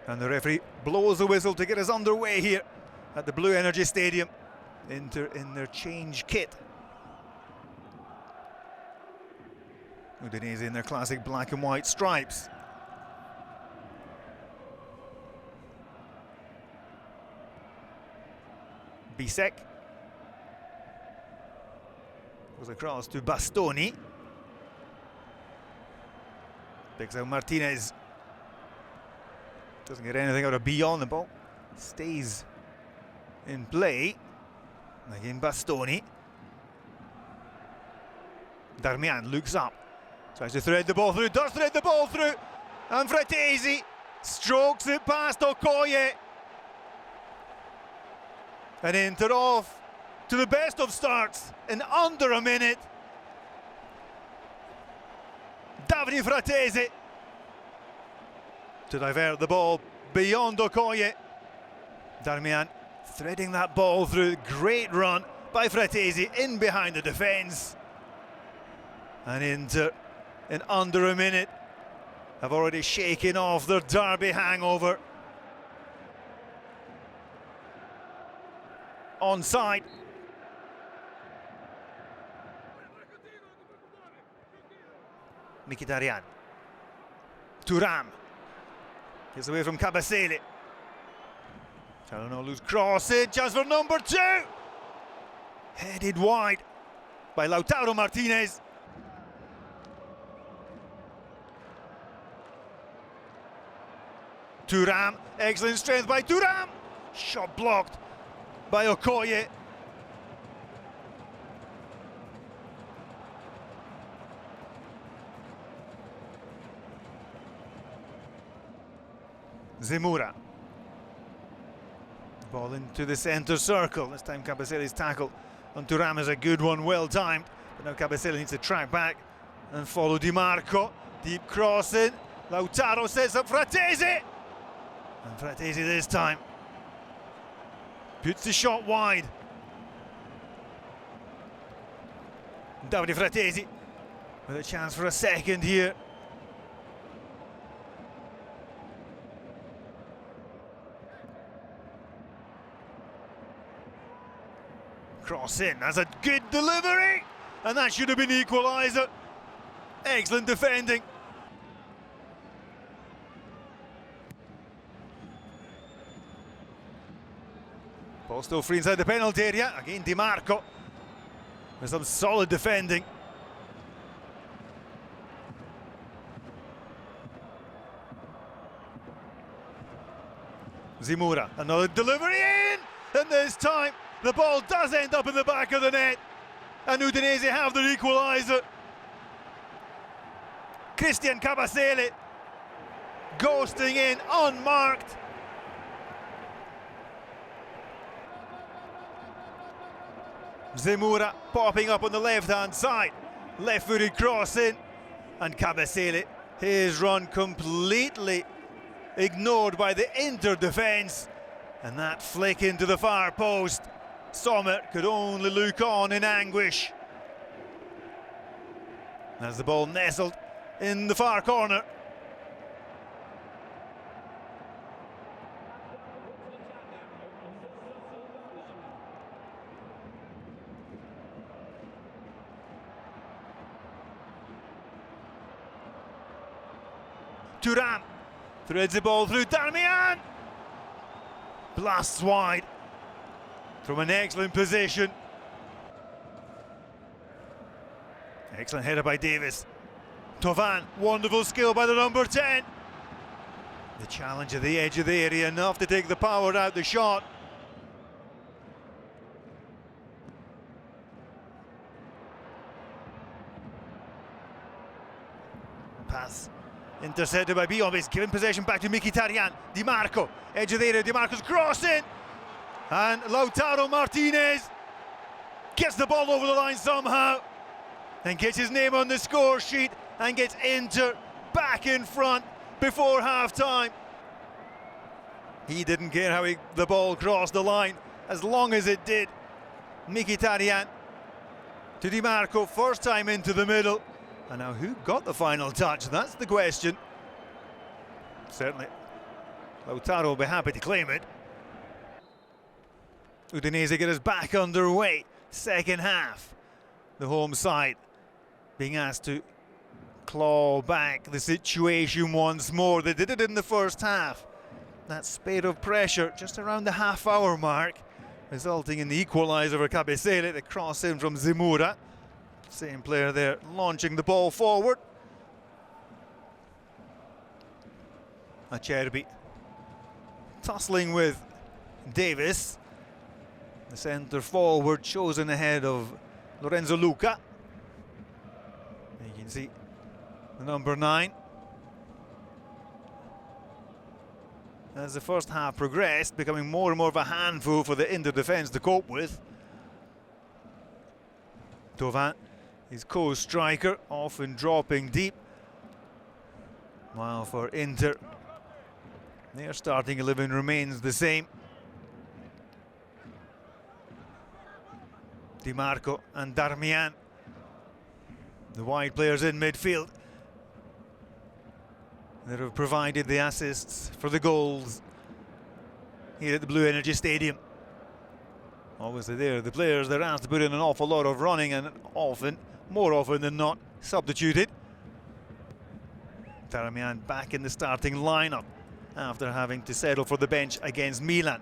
And the referee blows the whistle to get us underway here at the Blue Energy Stadium. Inter in their change kit. Udinese in their classic black and white stripes. Bisek goes across to Bastoni. Picks out Martinez. Doesn't get anything out of beyond the ball. Stays in play. Again Bastoni. Darmian looks up. Tries to thread the ball through. Does thread the ball through. And Fratesi strokes it past Okoye. And Inter off to the best of starts in under a minute. Fratesi to divert the ball beyond Okoye. Darmian threading that ball through. Great run by Fratesi in behind the defence. And Inter in under a minute have already shaken off their derby hangover. Onside. Mkhitaryan. Thuram. Gets away from Kabasele. Çalhanoğlu's cross in, chance for number 2. Headed wide by Lautaro Martinez. Thuram, excellent strength by Thuram. Shot blocked by Okoye. Zemura. Ball into the centre circle. This time Kabasele's tackle on Thuram is a good one, well timed. But now Kabasele needs to track back and follow Di Marco. Deep crossing. Lautaro sets up Fratesi. And Fratesi this time puts the shot wide. Davide Fratesi with a chance for a second here. Cross in, that's a good delivery, and that should have been the equaliser. Excellent defending. Ball still free inside the penalty area. Again Di Marco with some solid defending. Zemura, another delivery in, and this time the ball does end up in the back of the net, and Udinese have their equaliser. Christian Kabasele ghosting in unmarked. Zemura popping up on the left-hand side. Left-footed cross in, and Kabasele, his run completely ignored by the Inter defence. And that flick into the far post. Sommer could only look on in anguish. As the ball nestled in the far corner. Thuram threads the ball through. Darmian blasts wide from an excellent position. Excellent header by Davis. Tovan, wonderful skill by the number 10. The challenge at the edge of the area, enough to take the power out the shot. Pass intercepted by Biomis, giving possession back to Mkhitaryan. Di Marco, edge of the area, Di Marco's crossing. And Lautaro Martinez gets the ball over the line somehow and gets his name on the score sheet and gets Inter back in front before half-time. He didn't care how the ball crossed the line as long as it did. Mkhitaryan to Di Marco, first time into the middle. And now who got the final touch? That's the question. Certainly Lautaro will be happy to claim it. Udinese get us back underway. Second half. The home side being asked to claw back the situation once more. They did it in the first half. That spate of pressure just around the half-hour mark, resulting in the equaliser for Cabecele. The cross in from Zemura. Same player there launching the ball forward. Acerbi tussling with Davis. The centre forward chosen ahead of Lorenzo Luca. You can see the number 9. As the first half progressed, becoming more and more of a handful for the Inter defence to cope with. Thauvin, his co-striker, often dropping deep. While for Inter, their starting 11 remains the same. Di Marco and Darmian, the wide players in midfield, that have provided the assists for the goals here at the Blue Energy Stadium. Obviously they're the players that are asked to put in an awful lot of running, and often, more often than not, substituted. Darmian back in the starting lineup after having to settle for the bench against Milan.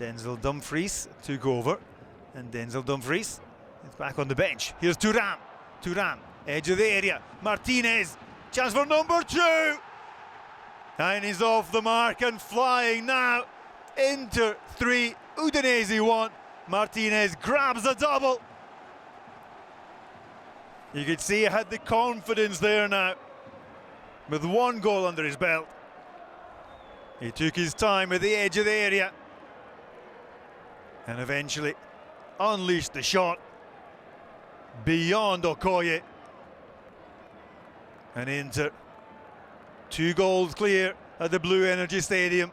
Denzel Dumfries took over, and Denzel Dumfries is back on the bench. Here's Thuram. Thuram, edge of the area. Martinez, chance for number 2. And he's off the mark and flying now. Inter 3, Udinese 1. Martinez grabs a double. You could see he had the confidence there now, with 1 goal under his belt. He took his time at the edge of the area and eventually unleashed the shot beyond Okoye. And Inter 2 goals clear at the Blue Energy Stadium.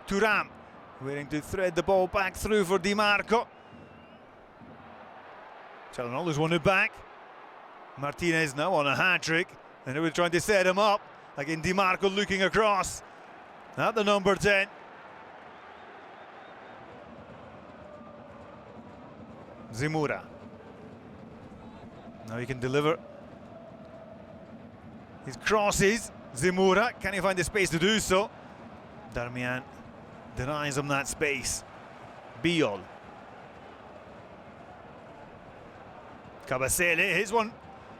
Thuram waiting to thread the ball back through for Di Marco. Çalhanoğlu's won it back. Martinez now on a hat-trick, and they were trying to set him up. Again, Di Marco looking across at the number 10. Zemura. Now he can deliver his crosses. Zemura, can he find the space to do so? Darmian denies him that space. Biol. Cabecele, his one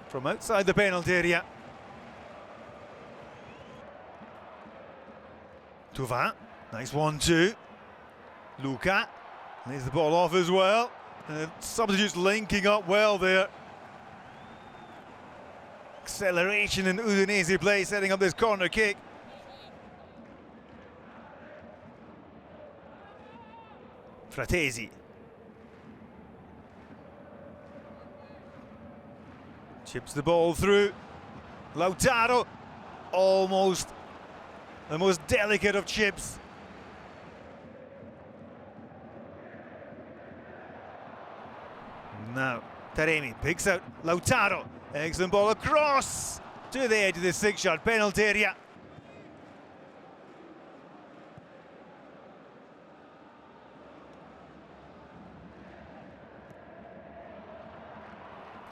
from outside the penalty area. Thauvin, nice 1-2. Luca lays the ball off as well. And the substitutes linking up well there. Acceleration in Udinese play, setting up this corner kick. Fratesi. Chips the ball through. Lautaro, almost the most delicate of chips. Now, Taremi picks out Lautaro. Excellent ball across to the edge of the 6-yard penalty area.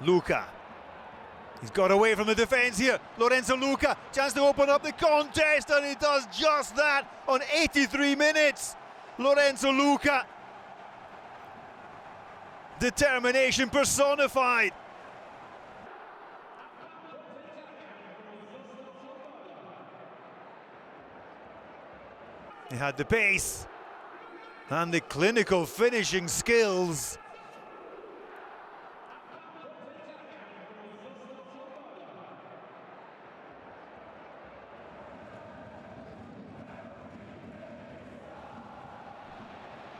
Luca. He's got away from the defence here. Lorenzo Luca, chance to open up the contest, and he does just that on 83 minutes. Lorenzo Luca. Determination personified. He had the pace and the clinical finishing skills.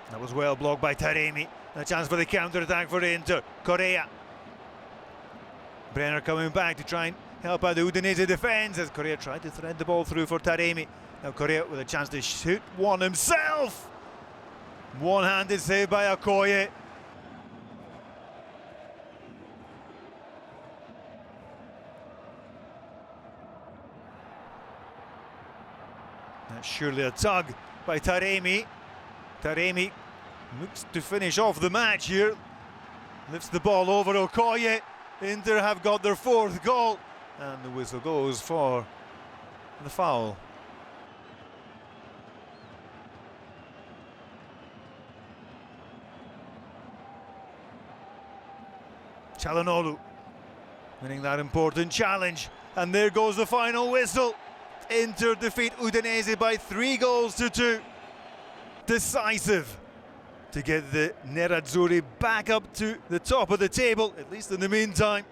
That was well blocked by Taremi. A chance for the counter-attack for Inter. Correa. Brenner coming back to try and help out the Udinese defence as Correa tried to thread the ball through for Taremi. Now Correa with a chance to shoot one himself. One-handed save by Okoye. That's surely a tug by Taremi. Taremi looks to finish off the match here. Lifts the ball over Okoye. Inter have got their fourth goal. And the whistle goes for the foul. Çalhanoğlu winning that important challenge. And there goes the final whistle. Inter defeat Udinese by 3-2. Decisive to get the Nerazzurri back up to the top of the table, at least in the meantime.